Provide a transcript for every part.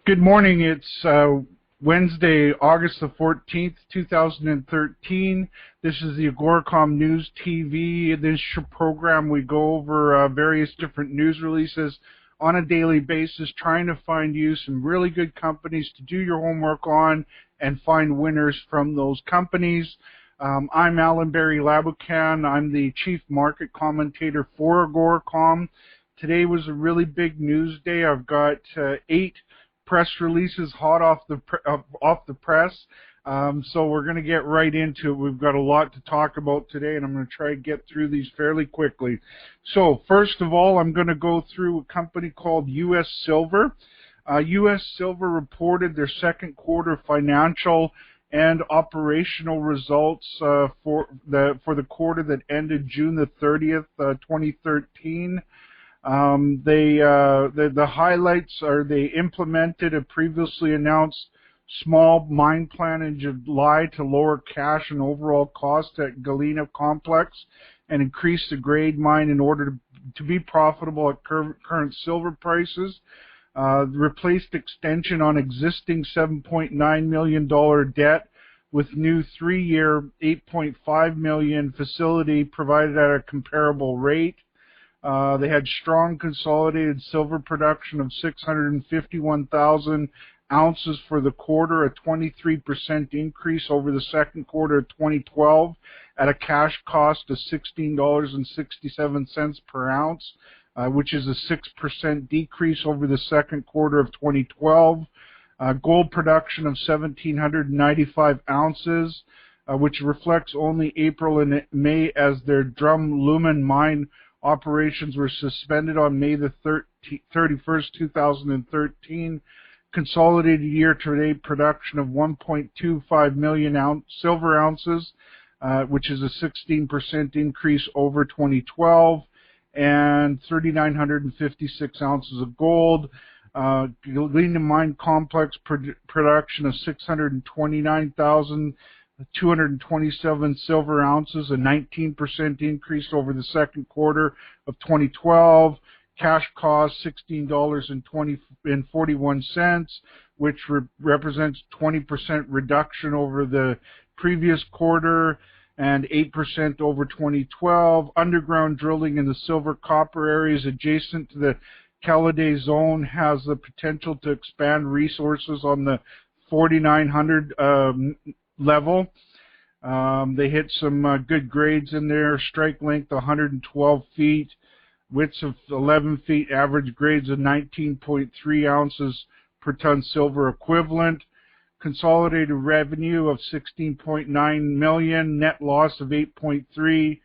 Good morning. It's Wednesday, August the 14th, 2013. This is the AGORACOM News TV. In this program, we go over various different news releases on a daily basis, trying to find you some really good companies to do your homework on and find winners from those companies. I'm Alan Barry Labucan. I'm the Chief Market Commentator for AGORACOM. Today was a really big news day. I've got 8 press releases hot off the press, so we're going to get right into it. We've got a lot to talk about today, and I'm going to try to get through these fairly quickly. So first of all, I'm going to go through a company called U.S. Silver. U.S. Silver reported their second quarter financial and operational results for the quarter that ended June the 30th, 2013. The highlights are they implemented a previously announced small mine plan in July to lower cash and overall cost at Galena Complex and increase the grade mine in order to be profitable at current silver prices. Replaced extension on existing $7.9 million debt with new 3-year $8.5 million facility provided at a comparable rate. They had strong consolidated silver production of 651,000 ounces for the quarter, a 23% increase over the second quarter of 2012 at a cash cost of $16.67 per ounce, which is a 6% decrease over the second quarter of 2012. Gold production of 1,795 ounces, which reflects only April and May as their Drum Lumen mine operations were suspended on May the 31st, 2013. Consolidated year-to-date production of 1.25 million silver ounces, which is a 16% increase over 2012, and 3,956 ounces of gold. Galena Mine Complex production of 629,227 silver ounces, a 19% increase over the second quarter of 2012. Cash cost $16.41, which represents 20% reduction over the previous quarter and 8% over 2012. Underground drilling in the silver-copper areas adjacent to the Caladay zone has the potential to expand resources on the 4,900 level. They hit some good grades in there. Strike length 112 feet, widths of 11 feet, average grades of 19.3 ounces per ton silver equivalent. Consolidated revenue of $16.9 million, net loss of $8.3,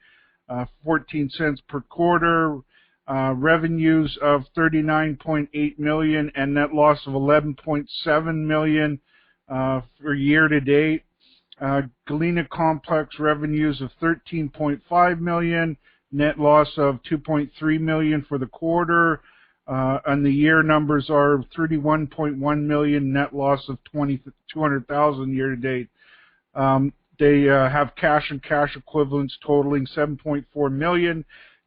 14 cents per quarter. Revenues of $39.8 million and net loss of $11.7 million for year to date. Galena Complex revenues of $13.5 million, net loss of $2.3 million for the quarter, and the year numbers are $31.1 million, net loss of $200,000 year to date. They have cash and cash equivalents totaling $7.4 million.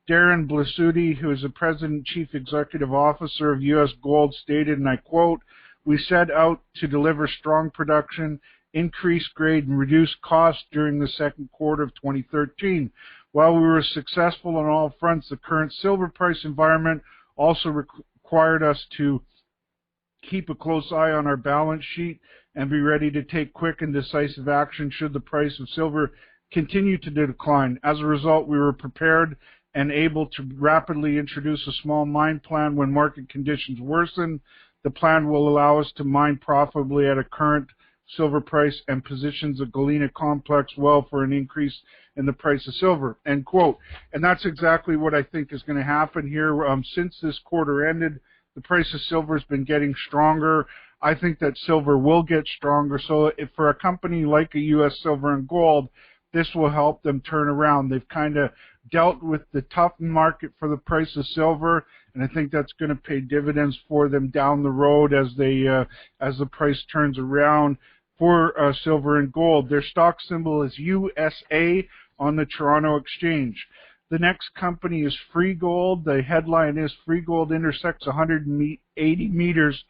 Darren Blasutti, who is the President and Chief Executive Officer of U.S. Gold, stated, and I quote, "We set out to deliver strong production, increase grade, and reduce costs during the second quarter of 2013. While we were successful on all fronts, the current silver price environment also required us to keep a close eye on our balance sheet and be ready to take quick and decisive action should the price of silver continue to decline. As a result, we were prepared and able to rapidly introduce a small mine plan when market conditions worsen. The plan will allow us to mine profitably at a current silver price and positions the Galena Complex well for an increase in the price of silver," end quote. And that's exactly what I think is going to happen here. Since this quarter ended, the price of silver has been getting stronger. I think that silver will get stronger. So if for a company like a U.S. Silver and Gold, this will help them turn around. They've kind of dealt with the tough market for the price of silver, and I think that's going to pay dividends for them down the road as the price turns around for silver and gold. Their stock symbol is USA on the Toronto Exchange. The next company is Freegold. The headline is Freegold intersects 180 meters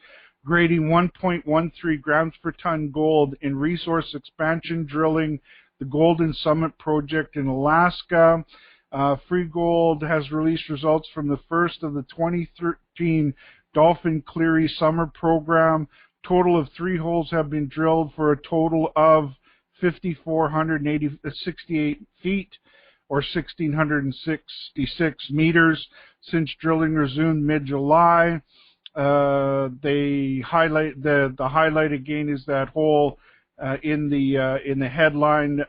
grading 1.13 grams per ton gold in resource expansion drilling, the Golden Summit project in Alaska. Freegold has released results from the first of the 2013 Dolphin Cleary summer program. Total of 3 holes have been drilled for a total of 5,468 feet, or 1,666 meters, since drilling resumed mid-July. They highlight the highlight again is that hole in the headline.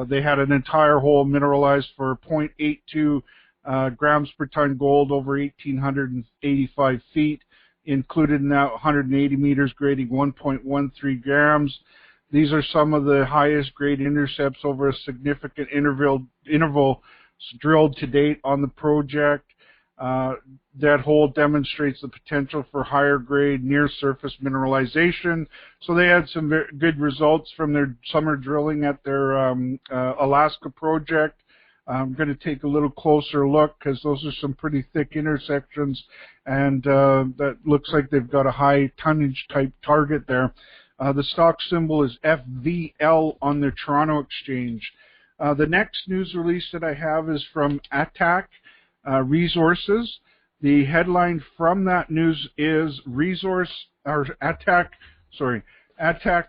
They had an entire hole mineralized for 0.82 grams per ton gold over 1,885 feet, included in that 180 meters grading 1.13 grams. These are some of the highest grade intercepts over a significant interval drilled to date on the project. That hole demonstrates the potential for higher grade near surface mineralization. So they had some very good results from their summer drilling at their Alaska project. I'm going to take a little closer look because those are some pretty thick intersections, and that looks like they've got a high tonnage type target there. The stock symbol is FVL on the Toronto Exchange. The next news release that I have is from Atac Resources. The headline from that news is Atac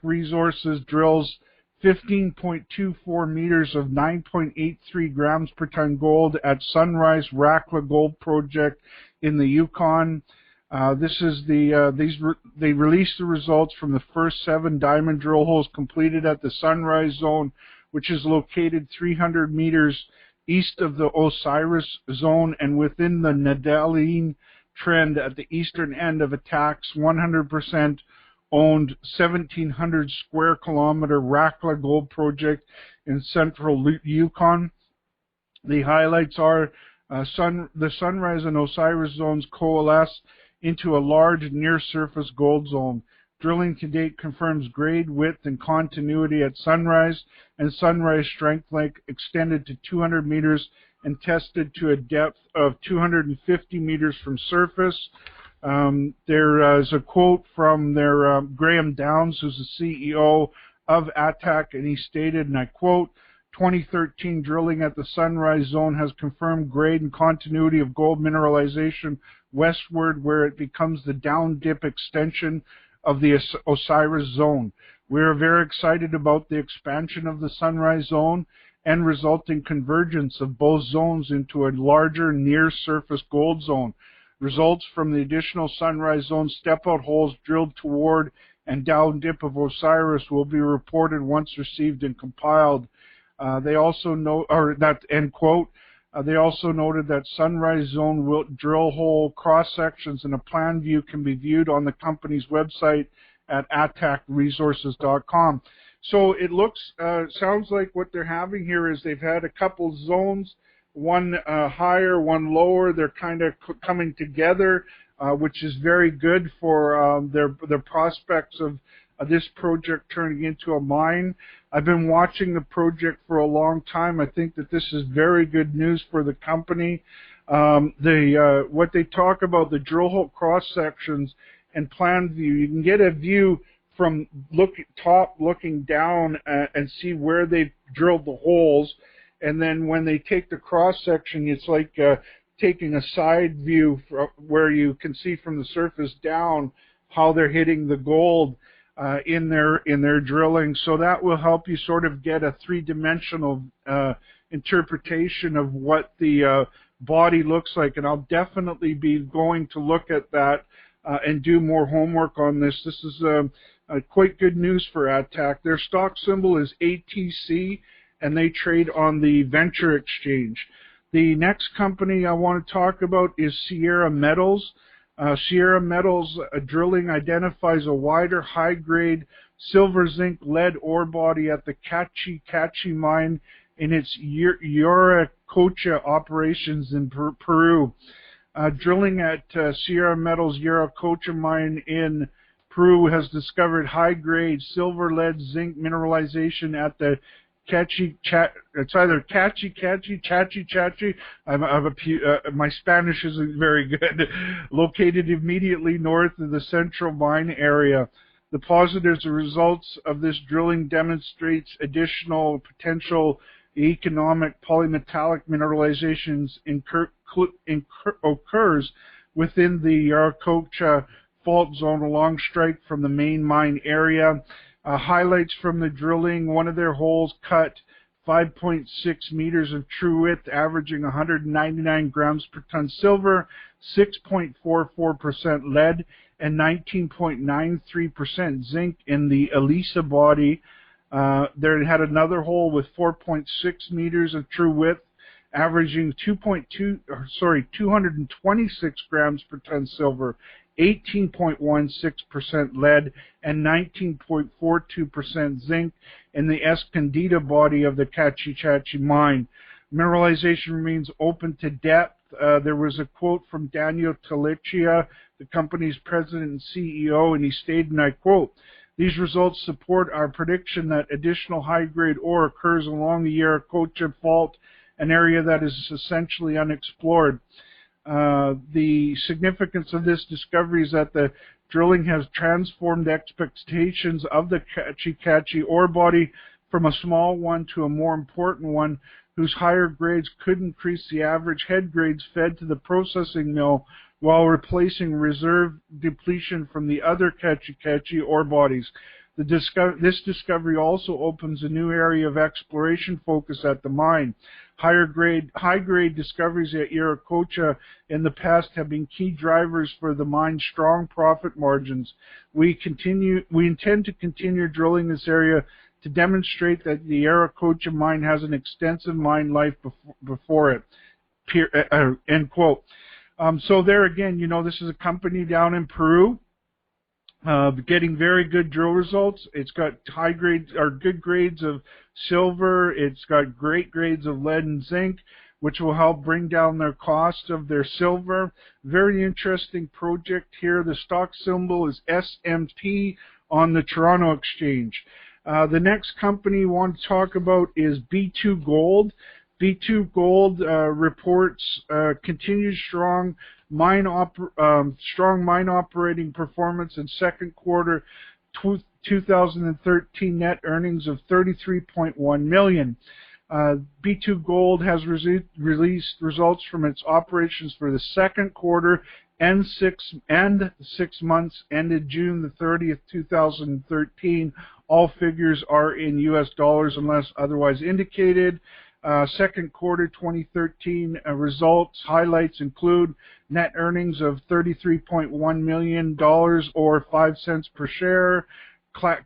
Resources drills 15.24 meters of 9.83 grams per ton gold at Sunrise Rakla Gold Project in the Yukon. They released the results from the first 7 diamond drill holes completed at the Sunrise Zone, which is located 300 meters east of the Osiris Zone and within the Nadaline Trend at the eastern end of Atac's 100% owned 1,700 square kilometer Rakla Gold Project in central Yukon. The highlights are the Sunrise and Osiris zones coalesce into a large near-surface gold zone. Drilling to date confirms grade, width, and continuity at Sunrise, and Sunrise strength length extended to 200 meters and tested to a depth of 250 meters from surface. There is a quote from their Graham Downs, who's the CEO of Atac, and he stated, and I quote, 2013 drilling at the Sunrise Zone has confirmed grade and continuity of gold mineralization westward, where it becomes the down dip extension of the Osiris Zone. We are very excited about the expansion of the Sunrise Zone and resulting convergence of both zones into a larger near-surface gold zone. Results from the additional Sunrise Zone step-out holes drilled toward and down dip of Osiris will be reported once received and compiled. They also note, or that end quote. They also noted that Sunrise Zone drill hole cross-sections and a plan view can be viewed on the company's website at atacresources.com. So it looks, sounds like what they're having here is they've had a couple zones, one higher, one lower. They're kind of coming together, which is very good for their prospects of this project turning into a mine. I've been watching the project for a long time. I think that this is very good news for the company. What they talk about, the drill hole cross sections and plan view, you can get a view from looking down and see where they've drilled the holes, and then when they take the cross section, it's like taking a side view where you can see from the surface down how they're hitting the gold in their drilling. So that will help you sort of get a three-dimensional interpretation of what the body looks like, and I'll definitely be going to look at that and do more homework on this. This is quite good news for Atac. Their stock symbol is ATC, and they trade on the Venture Exchange. The next company I want to talk about is Sierra Metals. Sierra Metals drilling identifies a wider, high-grade silver, zinc, lead ore body at the Cachi mine in its Yuracocha operations in Peru. Drilling at Sierra Metals' Yuracocha mine in Peru has discovered high-grade silver, lead, zinc mineralization at the It's either Chachi. My Spanish isn't very good. Located immediately north of the central mine area. The positive results of this drilling demonstrates additional potential economic polymetallic mineralizations occurs within the Yaracocha fault zone along strike from the main mine area. Highlights from the drilling: one of their holes cut 5.6 meters of true width, averaging 199 grams per ton silver, 6.44% lead, and 19.93% zinc in the Elisa body. There had another hole with 4.6 meters of true width, averaging 226 grams per ton silver, 18.16% lead, and 19.42% zinc in the Escondida body of the Cachi mine. Mineralization remains open to depth. There was a quote from Daniel Talicia, the company's president and CEO, and he stated, and I quote, "These results support our prediction that additional high-grade ore occurs along the Yaracocha fault, an area that is essentially unexplored." The significance of this discovery is that the drilling has transformed expectations of the Cachi ore body from a small one to a more important one, whose higher grades could increase the average head grades fed to the processing mill while replacing reserve depletion from the other Cachi ore bodies. This discovery also opens a new area of exploration focus at the mine. High-grade discoveries at Yaracocha in the past have been key drivers for the mine's strong profit margins. We intend to continue drilling this area to demonstrate that the Yaracocha mine has an extensive mine life before it. End quote. So there again, you know, this is a company down in Peru, getting very good drill results. It's got high grades or good grades of silver. It's got great grades of lead and zinc, which will help bring down their cost of their silver. Very interesting project here. The stock symbol is SMP on the Toronto Exchange. The next company we want to talk about is B2Gold. B2Gold reports continued strong mine operating performance in second quarter 2013, net earnings of $33.1 million. B2Gold has released results from its operations for the second quarter and six months ended June the 30th, 2013. All figures are in US dollars unless otherwise indicated. Second quarter 2013 results highlights include net earnings of $33.1 million or 5 cents per share,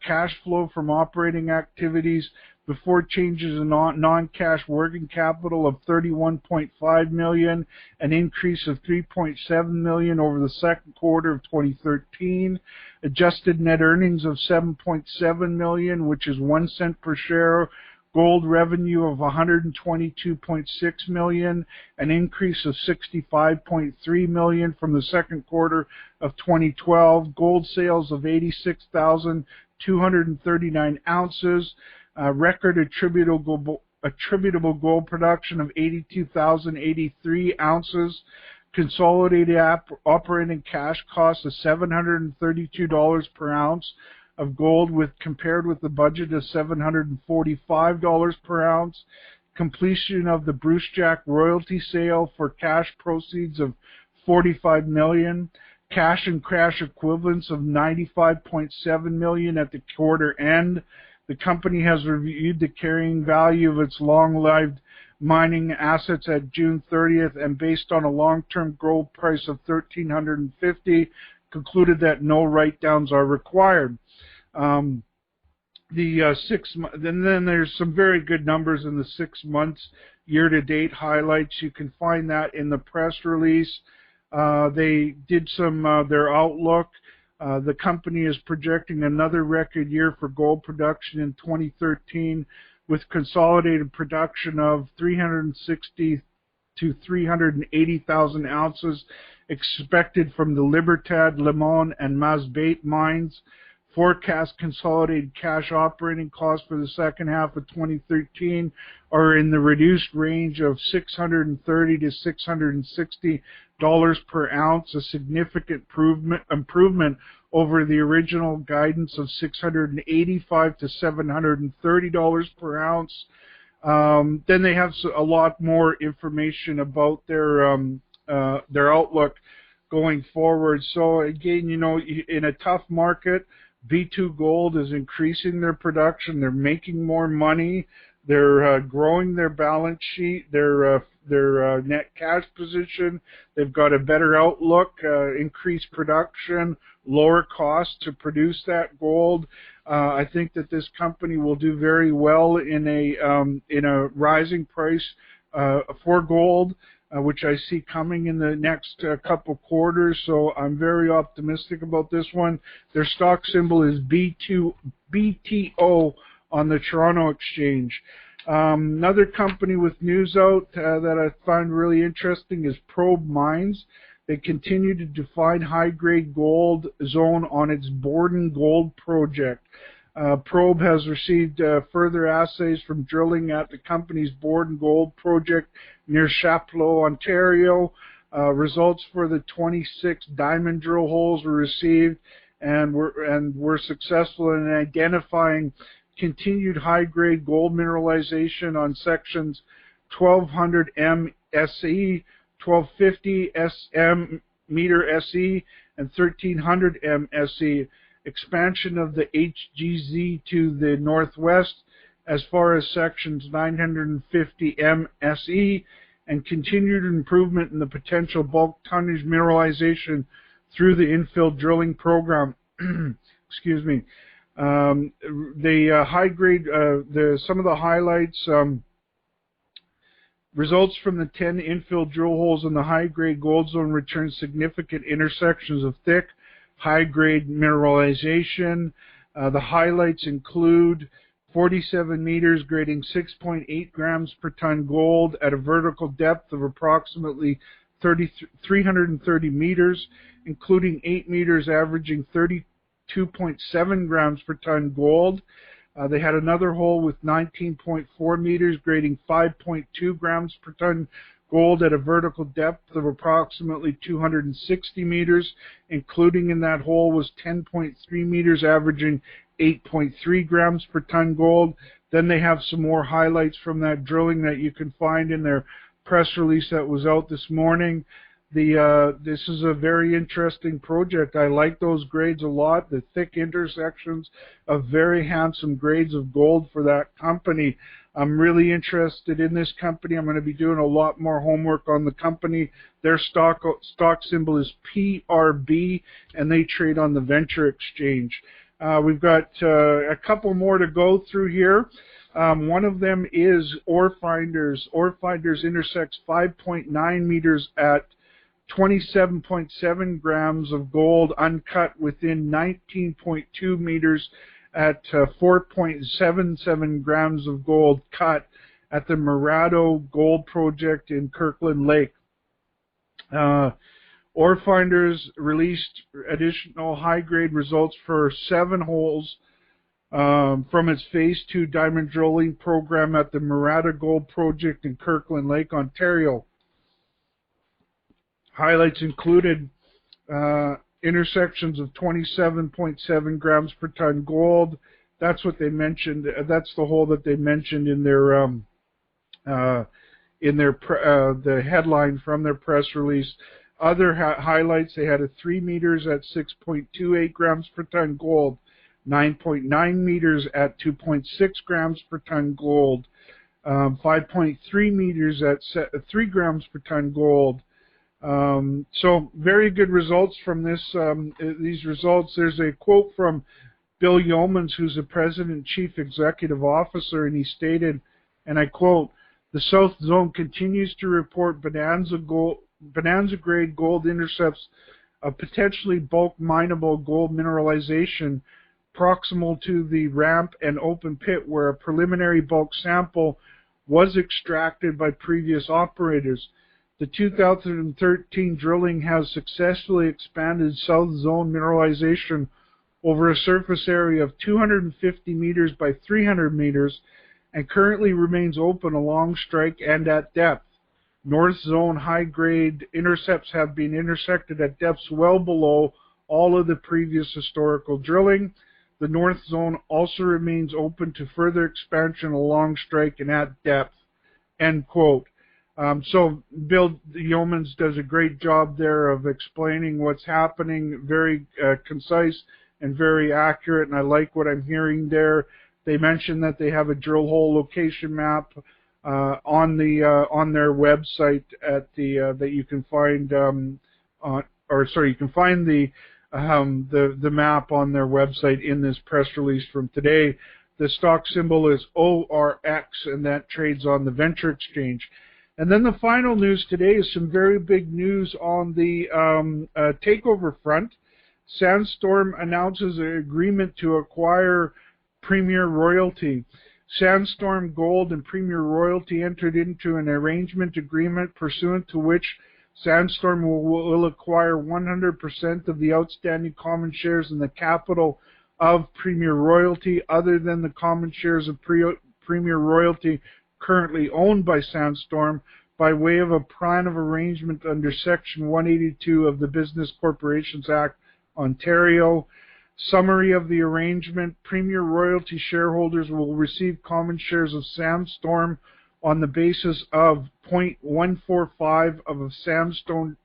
cash flow from operating activities before changes in non-cash working capital of $31.5 million, an increase of $3.7 million over the second quarter of 2013, adjusted net earnings of $7.7 million, which is 1 cent per share, gold revenue of $122.6 million, an increase of $65.3 million from the second quarter of 2012, gold sales of 86,239 ounces, record attributable gold production of 82,083 ounces, consolidated operating cash costs of $732 per ounce of gold compared with the budget of $745 per ounce, completion of the Brucejack royalty sale for cash proceeds of $45 million, cash and cash equivalents of $95.7 million at the quarter end. The company has reviewed the carrying value of its long-lived mining assets at June 30th and based on a long-term gold price of $1,350, concluded that no write-downs are required. And then there's some very good numbers in the 6 months year-to-date highlights. You can find that in the press release. They did some their outlook. The company is projecting another record year for gold production in 2013, with consolidated production of 360 to 380,000 ounces expected from the Libertad, Limon, and Masbate mines. Forecast consolidated cash operating costs for the second half of 2013 are in the reduced range of $630 to $660 per ounce, a significant improvement over the original guidance of $685 to $730 per ounce. Then they have a lot more information about their outlook going forward. So again, you know, in a tough market, B2Gold is increasing their production. They're making more money. They're growing their balance sheet, their net cash position. They've got a better outlook, increased production, lower cost to produce that gold. I think that this company will do very well in a rising price for gold, which I see coming in the next couple quarters. So I'm very optimistic about this one. Their stock symbol is BTO on the Toronto Exchange. Another company with news out that I find really interesting is Probe Mines. They continue to define high-grade gold zone on its Borden Gold project. Probe has received further assays from drilling at the company's Borden Gold project near Chapleau, Ontario. Results for the 26 diamond drill holes were received and were successful in identifying continued high-grade gold mineralization on sections 1200 M SE, 1250 SM meter SE, and 1300 M SE. Expansion of the HGZ to the northwest as far as sections 950 M SE, and continued improvement in the potential bulk tonnage mineralization through the infill drilling program. Excuse me. The high grade, some of the highlights, results from the 10 infill drill holes in the high grade gold zone return significant intersections of thick, high grade mineralization. The highlights include 47 meters grading 6.8 grams per ton gold at a vertical depth of approximately 330 meters, including 8 meters averaging 32.7 grams per ton gold. They had another hole with 19.4 meters grading 5.2 grams per ton gold at a vertical depth of approximately 260 meters, including in that hole was 10.3 meters averaging 8.3 grams per ton gold. Then they have some more highlights from that drilling that you can find in their press release that was out this morning. This is a very interesting project. I like those grades a lot. The thick intersections of very handsome grades of gold for that company. I'm really interested in this company. I'm going to be doing a lot more homework on the company. Their stock symbol is PRB, and they trade on the Venture Exchange. We've got a couple more to go through here. One of them is Orefinders. Orefinders intersects 5.9 meters at 27.7 grams of gold uncut within 19.2 meters at 4.77 grams of gold cut at the Murado Gold Project in Kirkland Lake. Orefinders released additional high-grade results for 7 holes from its Phase 2 diamond drilling program at the Murado Gold Project in Kirkland Lake, Ontario. Highlights included intersections of 27.7 grams per ton gold. That's what they mentioned. That's the hole that they mentioned in their the headline from their press release. Other highlights: they had a 3 meters at 6.28 grams per ton gold, 9.9 meters at 2.6 grams per ton gold, 5.3 meters at 3 grams per ton gold. So very good results from these results. There's a quote from Bill Yeomans, who's the President and Chief Executive Officer, and he stated, and I quote, "The South Zone continues to report bonanza-grade gold intercepts of potentially bulk mineable gold mineralization proximal to the ramp and open pit where a preliminary bulk sample was extracted by previous operators. The 2013 drilling has successfully expanded South Zone mineralization over a surface area of 250 meters by 300 meters and currently remains open along strike and at depth. North Zone high-grade intercepts have been intersected at depths well below all of the previous historical drilling. The North Zone also remains open to further expansion along strike and at depth. End quote. So Bill Yeomans does a great job there of explaining what's happening, very concise and very accurate, and I like what I'm hearing there. They mentioned that they have a drill hole location map on their website at the that you can find you can find the map on their website in this press release from today. The stock symbol is ORX, and that trades on the Venture Exchange. And then the final news today is some very big news on the takeover front. Sandstorm announces an agreement to acquire Premier Royalty. Sandstorm Gold and Premier Royalty entered into an arrangement agreement pursuant to which Sandstorm will acquire 100% of the outstanding common shares in the capital of Premier Royalty, other than the common shares of Premier Royalty currently owned by Sandstorm, by way of a plan of arrangement under Section 182 of the Business Corporations Act, Ontario. Summary of the arrangement: Premier Royalty shareholders will receive common shares of Sandstorm on the basis of 0.145 of a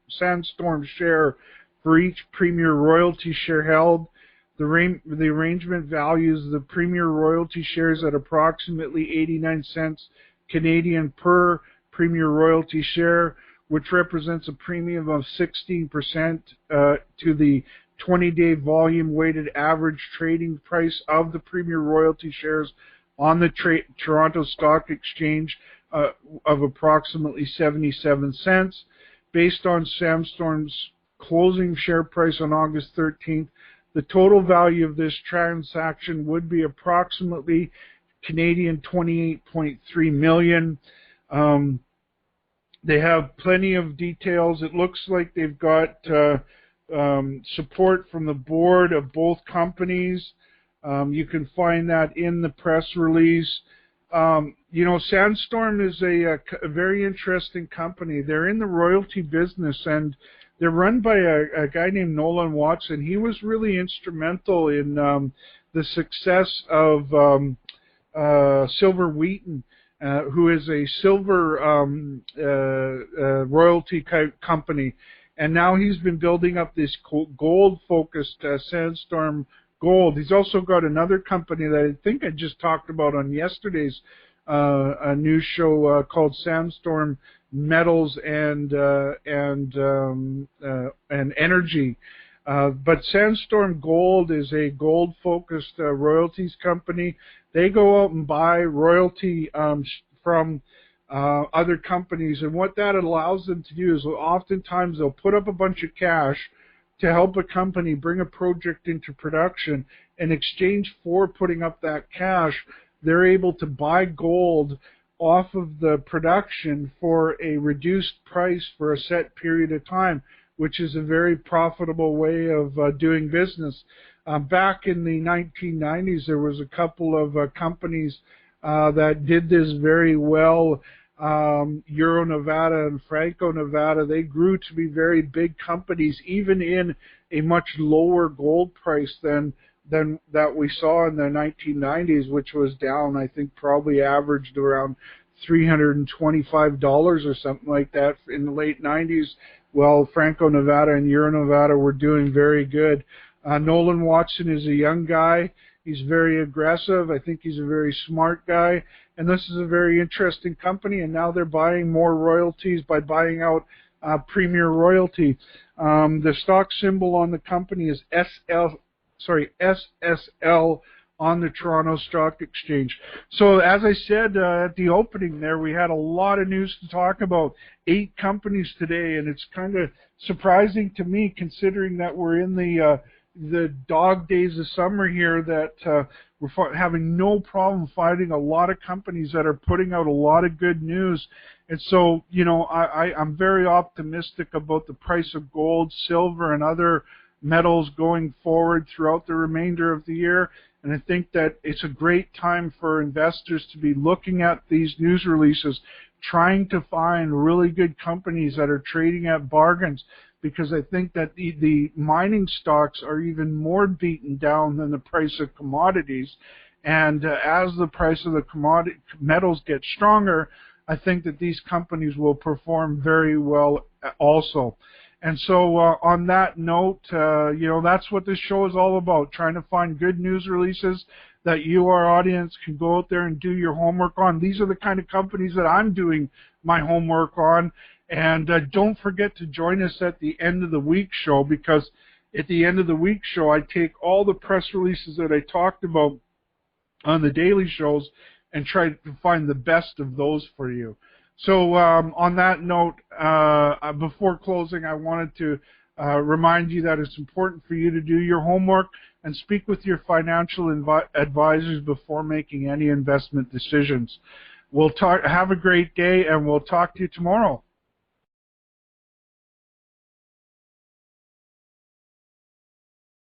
Sandstorm share for each Premier Royalty share held. The arrangement values the Premier Royalty shares at approximately 89 cents Canadian per Premier Royalty share, which represents a premium of 16% to the 20-day volume-weighted average trading price of the Premier Royalty shares on the Toronto Stock Exchange of approximately 77 cents. Based on Sandstorm's closing share price on August 13th, the total value of this transaction would be approximately Canadian 28.3 million. They have plenty of details. It looks like they've got support from the board of both companies. You can find that in the press release. You know, Sandstorm is a very interesting company. They're in the royalty business, and they're run by a guy named Nolan Watson. He was really instrumental in the success of Silver Wheaton, who is a silver royalty company. And now he's been building up this gold-focused Sandstorm Gold. He's also got another company that I think I just talked about on yesterday's news show called Sandstorm Metals and Energy. But Sandstorm Gold is a gold-focused royalties company. They go out and buy royalty from other companies, and what that allows them to do is oftentimes they'll put up a bunch of cash to help a company bring a project into production. In exchange for putting up that cash, they're able to buy gold off of the production for a reduced price for a set period of time, which is a very profitable way of doing business. Back in the 1990s, there was a couple of companies that did this very well. Euro Nevada and Franco Nevada, they grew to be very big companies, even in a much lower gold price than that we saw in the 1990s, which was down, I think, probably averaged around $325 or something like that in the late 90s. Well, Franco Nevada and Euro Nevada were doing very good. Nolan Watson is a young guy. He's very aggressive. I think he's a very smart guy. And this is a very interesting company. And now they're buying more royalties by buying out Premier Royalty. The stock symbol on the company is SSL on the Toronto Stock Exchange. So as I said at the opening there, we had a lot of news to talk about. 8 companies today, and it's kind of surprising to me, considering that we're in the dog days of summer here, that we're having no problem finding a lot of companies that are putting out a lot of good news. And so, you know, I'm very optimistic about the price of gold, silver, and other metals going forward throughout the remainder of the year. And I think that it's a great time for investors to be looking at these news releases, trying to find really good companies that are trading at bargains, because I think that the mining stocks are even more beaten down than the price of commodities. And as the price of the commodity metals get stronger, I think that these companies will perform very well also. And so on that note, that's what this show is all about, trying to find good news releases that you, our audience, can go out there and do your homework on. These are the kind of companies that I'm doing my homework on. And don't forget to join us at the end of the week show, because at the end of the week show, I take all the press releases that I talked about on the daily shows and try to find the best of those for you. So on that note, before closing, I wanted to remind you that it's important for you to do your homework and speak with your financial advisors before making any investment decisions. We'll talk. Have a great day, and we'll talk to you tomorrow.